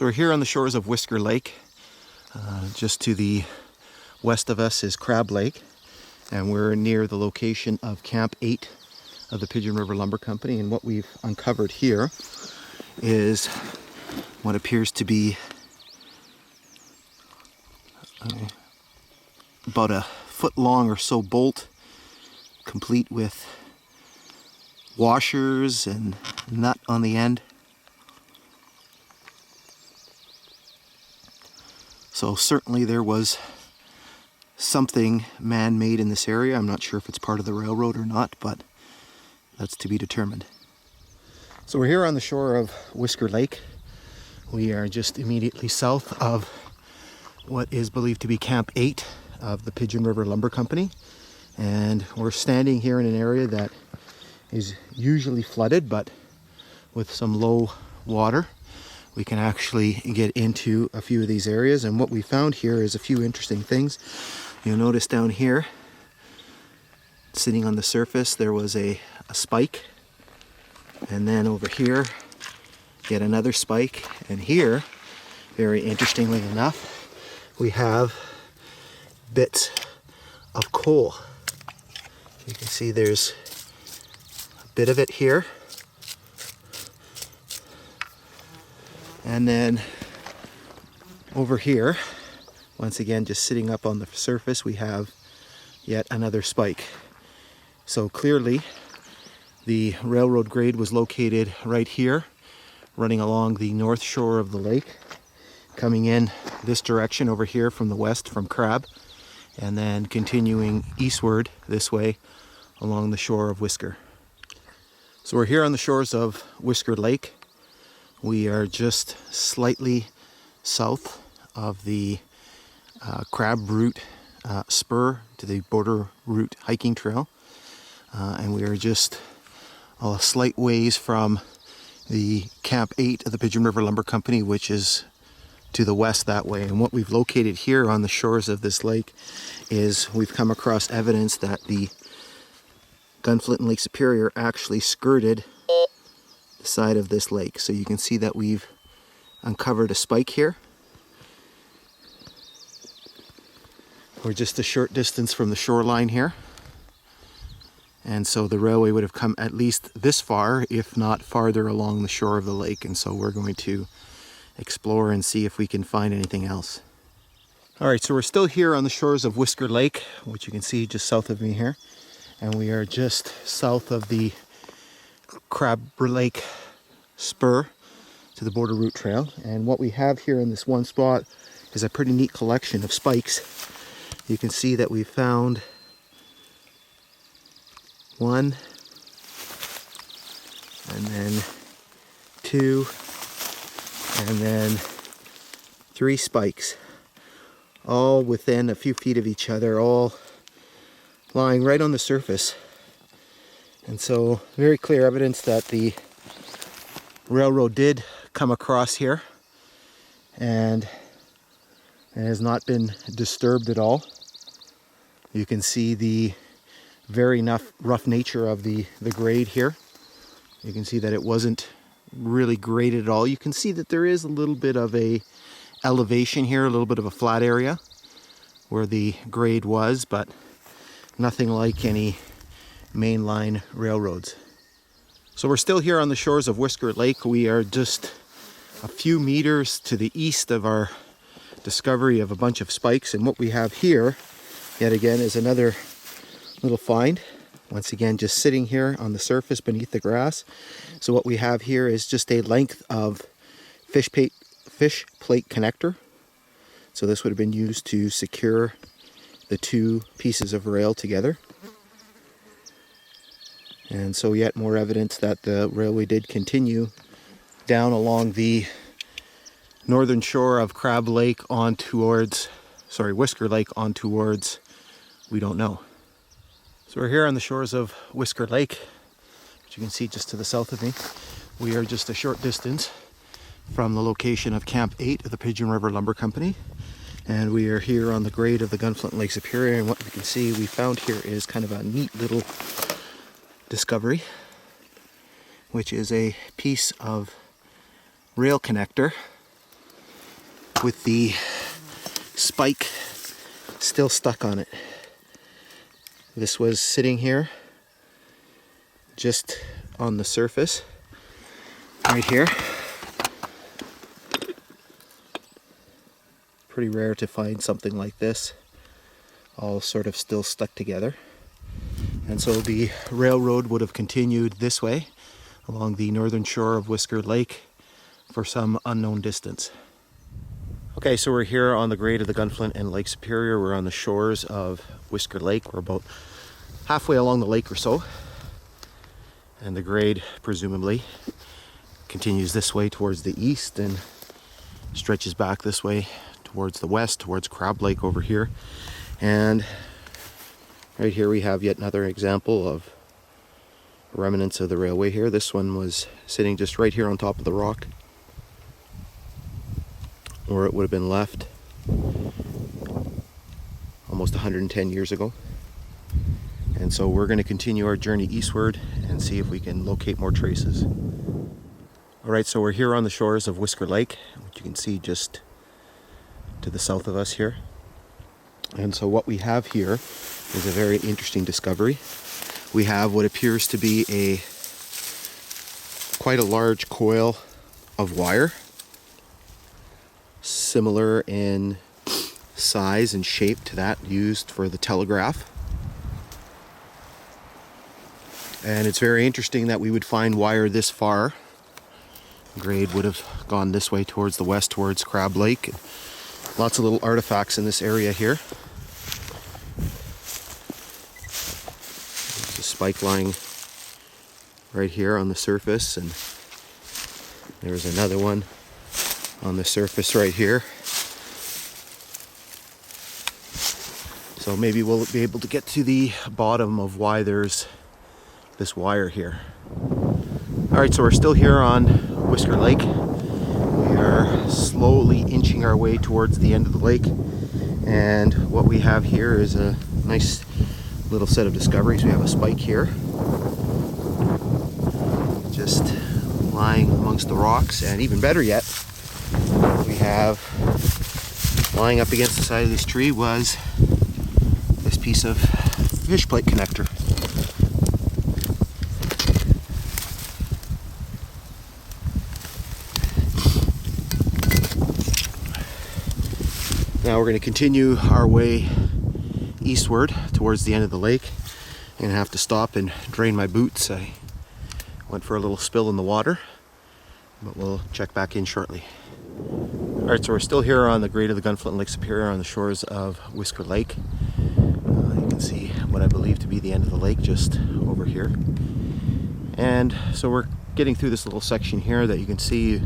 So we're here on the shores of Whisker Lake. Just to the west of us is Crab Lake, and we're near the location of Camp 8 of the Pigeon River Lumber Company. And what we've uncovered here is what appears to be about a foot long or so bolt, complete with washers and nut on the end. So certainly there was something man-made in this area. I'm not sure if it's part of the railroad or not, but that's to be determined. So we're here on the shore of Whisker Lake. We are just immediately south of what is believed to be Camp 8 of the Pigeon River Lumber Company. And we're standing here in an area that is usually flooded, but with some low water, we can actually get into a few of these areas. And what we found here is a few interesting things. You'll notice down here, sitting on the surface, there was a spike. And then over here, yet another spike. And here, very interestingly enough, we have bits of coal. You can see there's a bit of it here. And then over here, once again, just sitting up on the surface, we have yet another spike. So clearly, the railroad grade was located right here, running along the north shore of the lake, coming in this direction over here from the west from Crab, and then continuing eastward this way along the shore of Whisker. So we're here on the shores of Whisker Lake. We are just slightly south of the Crab Route spur to the Border Route hiking trail. And we are just a slight ways from the Camp 8 of the Pigeon River Lumber Company, which is to the west that way. And what we've located here on the shores of this lake is we've come across evidence that the Gunflint Lake Superior actually skirted the side of this lake. So you can see that we've uncovered a spike here. We're just a short distance from the shoreline here. And so the railway would have come at least this far, if not farther along the shore of the lake. And so we're going to explore and see if we can find anything else. All right, so we're still here on the shores of Whisker Lake, which you can see just south of me here. And we are just south of the Crab Lake spur to the Border Route Trail. And what we have here in this one spot is a pretty neat collection of spikes. You can see that we found one, and then two, and then three spikes, all within a few feet of each other, all lying right on the surface. And so very clear evidence that the railroad did come across here, and it has not been disturbed at all. You can see the very rough nature of the grade here. You can see that it wasn't really graded at all. You can see that there is a little bit of a elevation here, a little bit of a flat area where the grade was, but nothing like any mainline railroads. So we're still here on the shores of Whisker Lake. We are just a few meters to the east of our discovery of a bunch of spikes, and what we have here yet again is another little find. Once again, just sitting here on the surface beneath the grass. So what we have here is just a length of fish plate connector. So this would have been used to secure the two pieces of rail together. And so yet more evidence that the railway did continue down along the northern shore of Crab Lake Whisker Lake on towards, we don't know. So we're here on the shores of Whisker Lake, which you can see just to the south of me. We are just a short distance from the location of Camp 8 of the Pigeon River Lumber Company. And we are here on the grade of the Gunflint Lake Superior, and what we can see we found here is kind of a neat little discovery, which is a piece of rail connector with the spike still stuck on it. This was sitting here just on the surface right here. Pretty rare to find something like this, all sort of still stuck together. And so the railroad would have continued this way along the northern shore of Whisker Lake for some unknown distance. Okay, so we're here on the grade of the Gunflint and Lake Superior. We're on the shores of Whisker Lake. We're about halfway along the lake or so. And the grade, presumably, continues this way towards the east and stretches back this way towards the west, towards Crab Lake over here. And right here we have yet another example of remnants of the railway here. This one was sitting just right here on top of the rock, where it would have been left almost 110 years ago. And so we're going to continue our journey eastward and see if we can locate more traces. Alright, so we're here on the shores of Whisker Lake, which you can see just to the south of us here. And so what we have here is a very interesting discovery. We have what appears to be quite a large coil of wire, similar in size and shape to that used for the telegraph. And it's very interesting that we would find wire this far. Grade would have gone this way towards the west, towards Crab Lake. Lots of little artifacts in this area here. There's a spike lying right here on the surface, and there's another one on the surface right here. So maybe we'll be able to get to the bottom of why there's this wire here. Alright, so we're still here on Whisker Lake. We are slowly inching our way towards the end of the lake, and what we have here is a nice little set of discoveries. We have a spike here, just lying amongst the rocks, and even better yet, we have lying up against the side of this tree was this piece of fish plate connector. Now we're going to continue our way eastward towards the end of the lake. I'm going to have to stop and drain my boots. I went for a little spill in the water, but we'll check back in shortly. Alright, so we're still here on the grade of the Gunflint Lake Superior on the shores of Whisker Lake. You can see what I believe to be the end of the lake just over here. And so we're getting through this little section here that you can see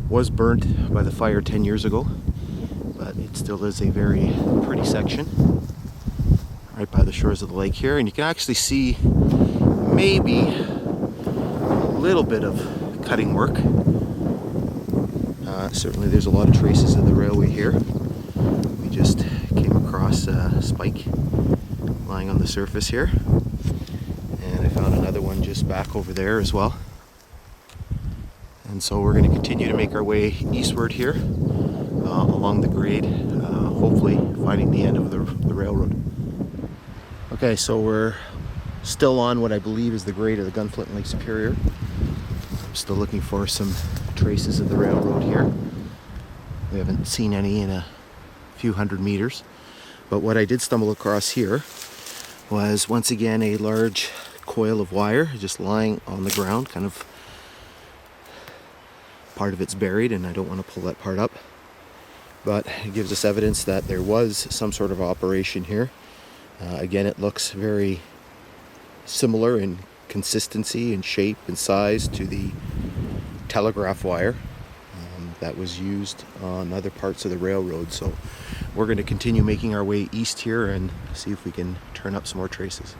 was burnt by the fire 10 years ago. But it still is a very pretty section right by the shores of the lake here, and you can actually see maybe a little bit of cutting work. Certainly there's a lot of traces of the railway here. We just came across a spike lying on the surface here, and I found another one just back over there as well. And so we're going to continue to make our way eastward here along the grade, hopefully finding the end of the railroad. Okay, so we're still on what I believe is the grade of the Gunflint Lake Superior. I'm still looking for some traces of the railroad here. We haven't seen any in a few hundred meters, but what I did stumble across here was once again a large coil of wire just lying on the ground. Kind of part of it's buried, and I don't want to pull that part up, but it gives us evidence that there was some sort of operation here. Again, it looks very similar in consistency and shape and size to the telegraph wire that was used on other parts of the railroad. So we're going to continue making our way east here and see if we can turn up some more traces.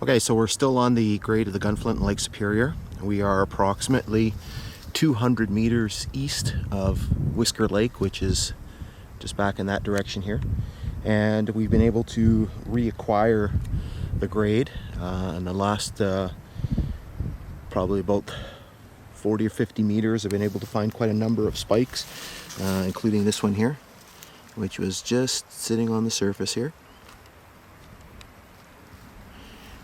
Okay, so we're still on the grade of the Gunflint Lake Superior. We are approximately 200 meters east of Whisker Lake, which is just back in that direction here. And we've been able to reacquire the grade in the last probably about 40 or 50 meters. I've been able to find quite a number of spikes, including this one here, which was just sitting on the surface here.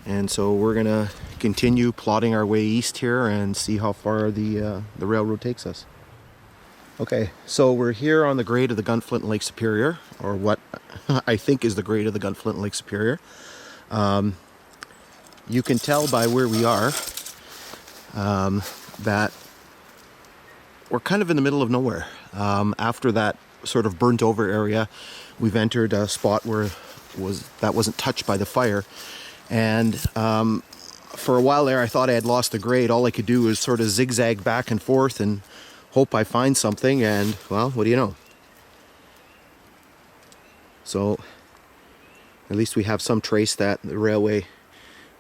And so we're gonna continue plodding our way east here and see how far the railroad takes us. Okay, so we're here on the grade of the Gunflint Lake Superior, or what I think is the grade of the Gunflint Lake Superior. You can tell by where we are that we're kind of in the middle of nowhere. After that sort of burnt over area, we've entered a spot where that wasn't touched by the fire. And for a while there, I thought I had lost the grade. All I could do was sort of zigzag back and forth and hope I find something. And, well, what do you know? So, at least we have some trace that the railway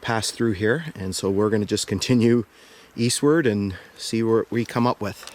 passed through here. And so we're going to just continue eastward and see what we come up with.